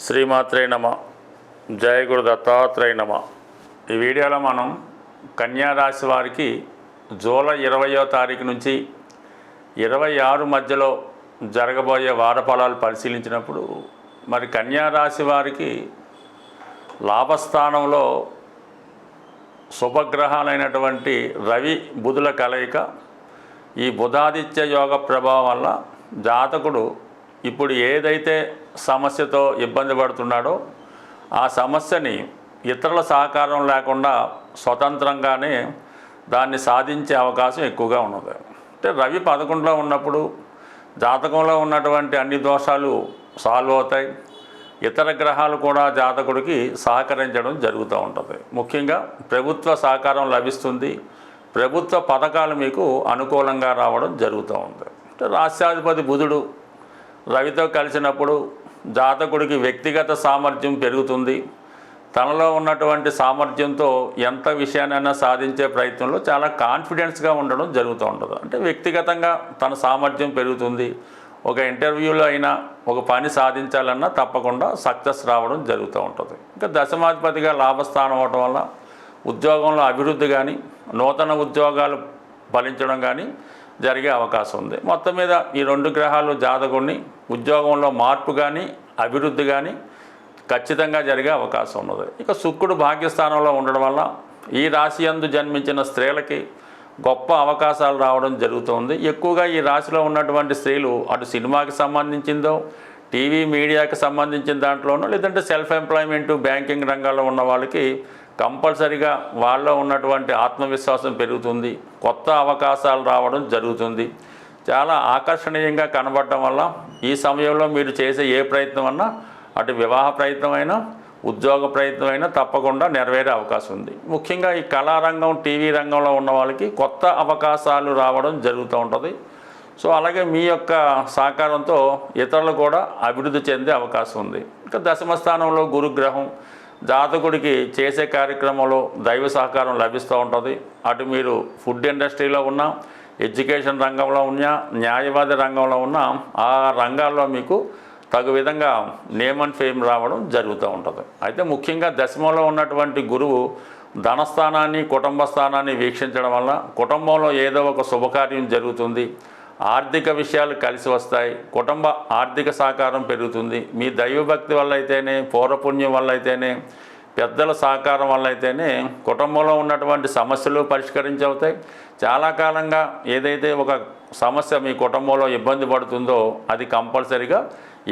శ్రీమాత్రే నమ. జయ గురు దత్తాత్రేయ నమ. ఈ వీడియోలో మనం కన్యా రాశి వారికి జూలై 20వ తారీఖు నుంచి 26 మధ్యలో జరగబోయే వార ఫలాలు పరిశీలించినప్పుడు మరి కన్యా రాశి వారికి లాభస్థానంలో శుభగ్రహాలైనటువంటి రవి బుధుల కలయిక, ఈ బుధాదిత్య యోగ ప్రభావం వల్ల జాతకుడు ఇప్పుడు ఏదైతే సమస్యతో ఇబ్బంది పడుతున్నాడో ఆ సమస్యని ఇతరుల సహకారం లేకుండా స్వతంత్రంగానే దాన్ని సాధించే అవకాశం ఎక్కువగా ఉన్నది. అంటే రవి 11లో ఉన్నప్పుడు జాతకంలో ఉన్నటువంటి అన్ని దోషాలు సాల్వ్ అవుతాయి. ఇతర గ్రహాలు కూడా జాతకుడికి సహకరించడం జరుగుతూ ఉంటుంది. ముఖ్యంగా ప్రభుత్వ సహకారం లభిస్తుంది. ప్రభుత్వ పథకాలు మీకు అనుకూలంగా రావడం జరుగుతూ ఉంది. అంటే రాష్ట్రాధిపతి బుధుడు రవితో కలిసినప్పుడు జాతకుడికి వ్యక్తిగత సామర్థ్యం పెరుగుతుంది. తనలో ఉన్నటువంటి సామర్థ్యంతో ఎంత విషయాన్నైనా సాధించే ప్రయత్నంలో చాలా కాన్ఫిడెన్స్గా ఉండడం జరుగుతూ ఉంటుంది. అంటే వ్యక్తిగతంగా తన సామర్థ్యం పెరుగుతుంది. ఒక ఇంటర్వ్యూలో అయినా ఒక పని సాధించాలన్నా తప్పకుండా సక్సెస్ రావడం జరుగుతూ ఉంటుంది. ఇంకా దశమాధిపతిగా లాభస్థానం అవడం వల్ల ఉద్యోగంలో అభివృద్ధి కానీ నూతన ఉద్యోగాలు ఫలించడం కానీ జరిగే అవకాశం ఉంది. మొత్తం మీద ఈ 2 గ్రహాలు జాతకుడిని ఉద్యోగంలో మార్పు కానీ అభివృద్ధి కానీ ఖచ్చితంగా జరిగే అవకాశం ఉన్నది. ఇక శుక్రుడు భాగ్యస్థానంలో ఉండడం వల్ల ఈ రాశి యందు జన్మించిన స్త్రీలకి గొప్ప అవకాశాలు రావడం జరుగుతుంది. ఎక్కువగా ఈ రాశిలో ఉన్నటువంటి స్త్రీలు అటు సినిమాకి సంబంధించిందో టీవీ మీడియాకి సంబంధించిన దాంట్లోనో లేదంటే సెల్ఫ్ ఎంప్లాయ్మెంటు బ్యాంకింగ్ రంగాల్లో ఉన్న వాళ్ళకి కంపల్సరిగా వాళ్ళలో ఉన్నటువంటి ఆత్మవిశ్వాసం పెరుగుతుంది. కొత్త అవకాశాలు రావడం జరుగుతుంది. చాలా ఆకర్షణీయంగా కనబడటం వల్ల ఈ సమయంలో మీరు చేసే ఏ ప్రయత్నం అన్నా అటు వివాహ ప్రయత్నమైనా ఉద్యోగ ప్రయత్నమైనా తప్పకుండా నెరవేరే అవకాశం ఉంది. ముఖ్యంగా ఈ కళారంగం టీవీ రంగంలో ఉన్న వాళ్ళకి కొత్త అవకాశాలు రావడం జరుగుతూ ఉంటుంది. సో అలాగే మీ యొక్క సహకారంతో ఇతరులు కూడా అభివృద్ధి చెందే అవకాశం ఉంది. ఇంకా దశమ స్థానంలో గురుగ్రహం జాతకుడికి చేసే కార్యక్రమంలో దైవ సహకారం లభిస్తూ ఉంటుంది. అటు మీరు ఫుడ్ ఇండస్ట్రీలో ఉన్నా, ఎడ్యుకేషన్ రంగంలో ఉన్నా, న్యాయవాద రంగంలో ఉన్నా ఆ రంగాల్లో మీకు తగు విధంగా నేమ్ అండ్ ఫేమ్ రావడం జరుగుతూ ఉంటుంది. అయితే ముఖ్యంగా దశమంలో ఉన్నటువంటి గురువు ధనస్థానాన్ని కుటుంబ స్థానాన్ని వీక్షించడం వల్ల కుటుంబంలో ఏదో ఒక శుభకార్యం జరుగుతుంది. ఆర్థిక విషయాలు కలిసి వస్తాయి. కుటుంబ ఆర్థిక సహకారం పెరుగుతుంది. మీ దైవభక్తి వల్ల అయితేనే, పౌరపుణ్యం వల్ల అయితేనే, పెద్దల సహకారం వల్ల అయితేనే కుటుంబంలో ఉన్నటువంటి సమస్యలు పరిష్కరించవుతాయి. చాలా కాలంగా ఏదైతే ఒక సమస్య మీ కుటుంబంలో ఇబ్బంది పడుతుందో అది కంపల్సరీగా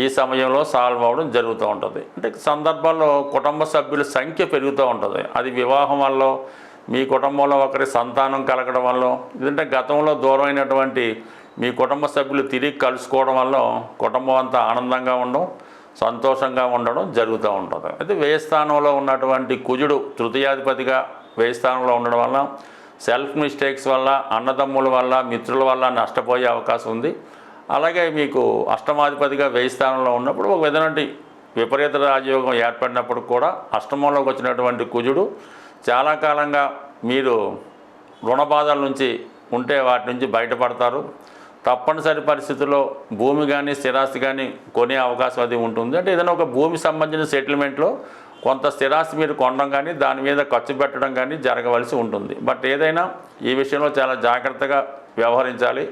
ఈ సమయంలో సాల్వ్ అవ్వడం జరుగుతూ ఉంటుంది. అంటే సందర్భాల్లో కుటుంబ సభ్యుల సంఖ్య పెరుగుతూ ఉంటుంది. అది వివాహం వల్ల, మీ కుటుంబంలో ఒకరి సంతానం కలగడం వల్ల, లేదంటే గతంలో దూరమైనటువంటి మీ కుటుంబ సభ్యులు తిరిగి కలుసుకోవడం వల్ల కుటుంబం అంతా ఆనందంగా ఉండడం, సంతోషంగా ఉండడం జరుగుతూ ఉంటుంది. అయితే వ్యయస్థానంలో ఉన్నటువంటి కుజుడు తృతీయాధిపతిగా వ్యయస్థానంలో ఉండడం వల్ల సెల్ఫ్ మిస్టేక్స్ వల్ల, అన్నదమ్ముల వల్ల, మిత్రుల వల్ల నష్టపోయే అవకాశం ఉంది. అలాగే మీకు అష్టమాధిపతిగా వ్యయస్థానంలో ఉన్నప్పుడు ఒక విధమైన విపరీత రాజయోగం ఏర్పడినప్పుడు కూడా అష్టమంలోకి వచ్చినటువంటి కుజుడు చాలా కాలంగా మీరు రుణ బాధల నుంచి ఉంటే వాటి నుంచి బయటపడతారు. తప్పనిసరి పరిస్థితుల్లో భూమి కానీ స్థిరాస్తి కానీ కొనే అవకాశం అది ఉంటుంది. అంటే ఏదైనా ఒక భూమి సంబంధించిన సెటిల్మెంట్లో కొంత స్థిరాస్తి మీరు కొనడం కానీ దాని మీద ఖర్చు పెట్టడం కానీ జరగవలసి ఉంటుంది. బట్ ఏదైనా ఈ విషయంలో చాలా జాగ్రత్తగా వ్యవహరించాలి.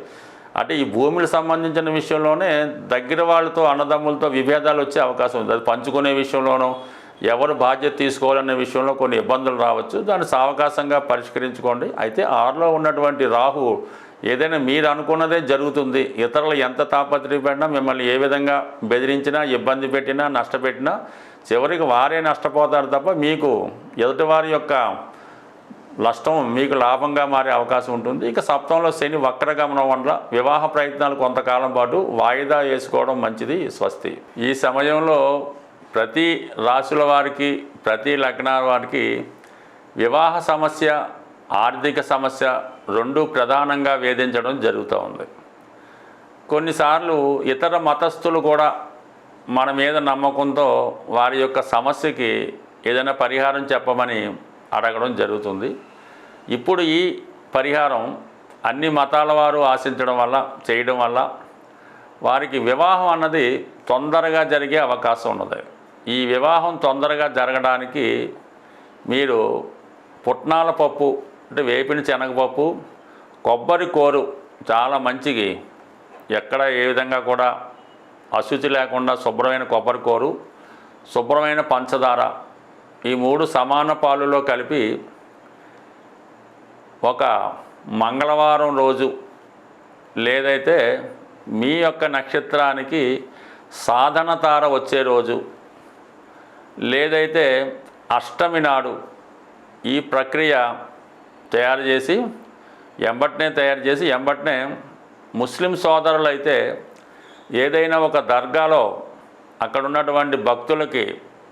అంటే ఈ భూమికి సంబంధించిన విషయంలోనే దగ్గర వాళ్ళతో అన్నదమ్ములతో విభేదాలు వచ్చే అవకాశం ఉంది. అది పంచుకునే విషయంలోనూ ఎవరు బాధ్యత తీసుకోవాలనే విషయంలో కొన్ని ఇబ్బందులు రావచ్చు. దాన్ని సావకాశంగా పరిష్కరించుకోండి. అయితే 6లో ఉన్నటువంటి రాహు ఏదైనా మీరు అనుకున్నదే జరుగుతుంది. ఇతరులు ఎంత తాపత్రయపడినా, మిమ్మల్ని ఏ విధంగా బెదిరించినా, ఇబ్బంది పెట్టినా, నష్టపెట్టినా చివరికి వారే నష్టపోతారు తప్ప మీకు ఎదుటివారి యొక్క నష్టం మీకు లాభంగా మారే అవకాశం ఉంటుంది. ఇక సప్తంలో శని వక్రగమనం వల్ల వివాహ ప్రయత్నాలు కొంతకాలం పాటు వాయిదా వేసుకోవడం మంచిది. స్వస్తి. ఈ సమయంలో ప్రతి రాశుల వారికి, ప్రతి లగ్నాల వారికి వివాహ సమస్య, ఆర్థిక సమస్య 2 ప్రధానంగా వేధించడం జరుగుతూ ఉంది. కొన్నిసార్లు ఇతర మతస్థులు కూడా మన మీద నమ్మకంతో వారి యొక్క సమస్యకి ఏదైనా పరిహారం చెప్పమని అడగడం జరుగుతుంది. ఇప్పుడు ఈ పరిహారం అన్ని మతాల వారు ఆశించడం వల్ల, చేయడం వల్ల వారికి వివాహం అన్నది తొందరగా జరిగే అవకాశం ఉన్నది. ఈ వివాహం తొందరగా జరగడానికి మీరు పుట్నాల పప్పు అంటే వేపిన శనగపప్పు, కొబ్బరి కోరు చాలా మంచిది. ఎక్కడ ఏ విధంగా కూడా అశుచి లేకుండా శుభ్రమైన కొబ్బరి కోరు, శుభ్రమైన పంచదార, ఈ 3 సమాన పాలులో కలిపి ఒక మంగళవారం రోజు లేదైతే మీ యొక్క నక్షత్రానికి సాధన తార వచ్చే రోజు లేదైతే అష్టమి నాడు ఈ ప్రక్రియ తయారు చేసి ఎంబట్నే ముస్లిం సోదరులు అయితే ఏదైనా ఒక దర్గాలో అక్కడ ఉన్నటువంటి భక్తులకి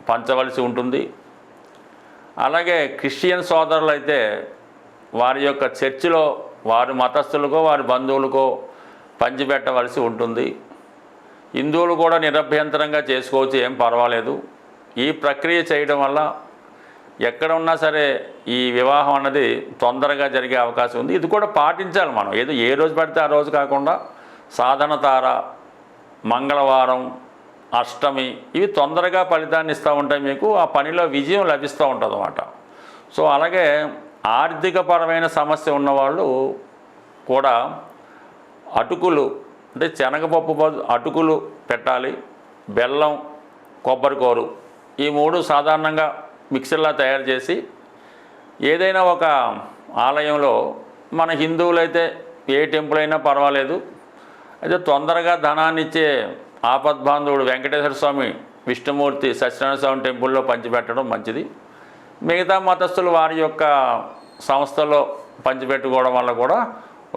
పంచవలసి ఉంటుంది. అలాగే క్రిస్టియన్ సోదరులు అయితే వారి యొక్క చర్చిలో వారి మతస్థులకో వారి బంధువులకో పంచిపెట్టవలసి ఉంటుంది. హిందువులు కూడా నిరభ్యంతరంగా చేసుకోవచ్చు, ఏం పర్వాలేదు. ఈ ప్రక్రియ చేయడం వల్ల ఎక్కడ ఉన్నా సరే ఈ వివాహం అన్నది తొందరగా జరిగే అవకాశం ఉంది. ఇది కూడా పాటించాలి మనం. ఏదో ఏ రోజు పడితే ఆ రోజు కాకుండా సాధన తార, మంగళవారం, అష్టమి ఇవి తొందరగా ఫలితాన్ని ఇస్తూ ఉంటాయి. మీకు ఆ పనిలో విజయం లభిస్తూ ఉంటుంది అన్నమాట. సో అలాగే ఆర్థికపరమైన సమస్య ఉన్నవాళ్ళు కూడా అటుకులు అంటే శనగపప్పు అటుకులు పెట్టాలి. బెల్లం, కొబ్బరి కోరు ఈ 3 సాధారణంగా మిక్సర్లా తయారు చేసి ఏదైనా ఒక ఆలయంలో, మన హిందువులైతే ఏ టెంపుల్ అయినా పర్వాలేదు, అయితే తొందరగా ధనాన్ని ఇచ్చే ఆపద్బాంధవుడు వెంకటేశ్వర స్వామి, విష్ణుమూర్తి, సత్యనారాయణ స్వామి టెంపుల్లో పంచిపెట్టడం మంచిది. మిగతా మతస్థులు వారి యొక్క సంస్థలో పంచిపెట్టుకోవడం వల్ల కూడా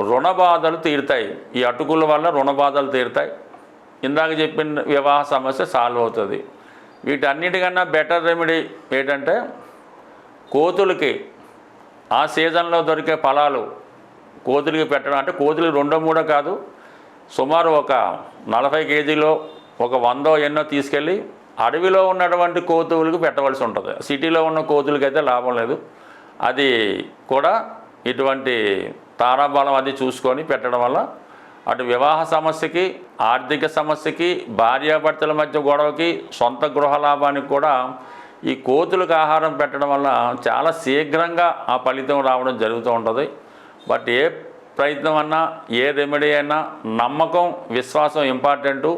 రుణ బాధలు తీరుతాయి. ఈ అటుకుల వల్ల రుణ బాధలు తీరుతాయి. ఇందాక చెప్పిన వివాహ సమస్య సాల్వ్ అవుతుంది. వీటన్నిటికన్నా బెటర్ రెమెడీ ఏంటంటే కోతులకి ఆ సీజన్లో దొరికే ఫలాలు కోతులకి పెట్టడం. అంటే కోతులకి 2-3 కాదు, సుమారు ఒక 40 కేజీలో ఒక 100 ఎన్నో తీసుకెళ్ళి అడవిలో ఉన్నటువంటి కోతువులకు పెట్టవలసి ఉంటుంది. సిటీలో ఉన్న కోతులకైతే లాభం లేదు. అది కూడా ఇటువంటి తారాబలం అది చూసుకొని పెట్టడం వల్ల అటు వివాహ సమస్యకి, ఆర్థిక సమస్యకి, భార్యాభర్తల మధ్య గొడవకి, సొంత గృహ లాభానికి కూడా ఈ కోతులకు ఆహారం పెట్టడం వల్ల చాలా శీఘ్రంగా ఆ ఫలితం రావడం జరుగుతూ ఉంటుంది. బట్ ఏ ప్రయత్నం అన్నా, ఏ రెమెడీ అయినా నమ్మకం, విశ్వాసం ఇంపార్టెంటు.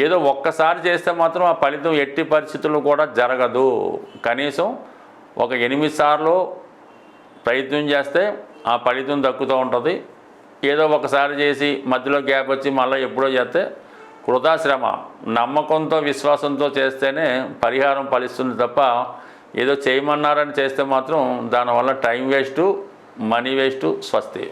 ఏదో ఒక్కసారి చేస్తే మాత్రం ఆ ఫలితం ఎట్టి పరిస్థితుల్లో కూడా జరగదు. కనీసం ఒక 8 సార్లు ప్రయత్నం చేస్తే ఆ ఫలితం దక్కుతూ ఉంటుంది. ఏదో ఒకసారి చేసి మధ్యలో గ్యాప్ వచ్చి మళ్ళీ ఎప్పుడో చేస్తే కృతాశ్రమ. నమ్మకంతో, విశ్వాసంతో చేస్తేనే పరిహారం ఫలిస్తుంది తప్ప ఏదో చేయమన్నారని చేస్తే మాత్రం దానివల్ల టైం వేస్టు, మనీ వేస్టు. స్వస్తి.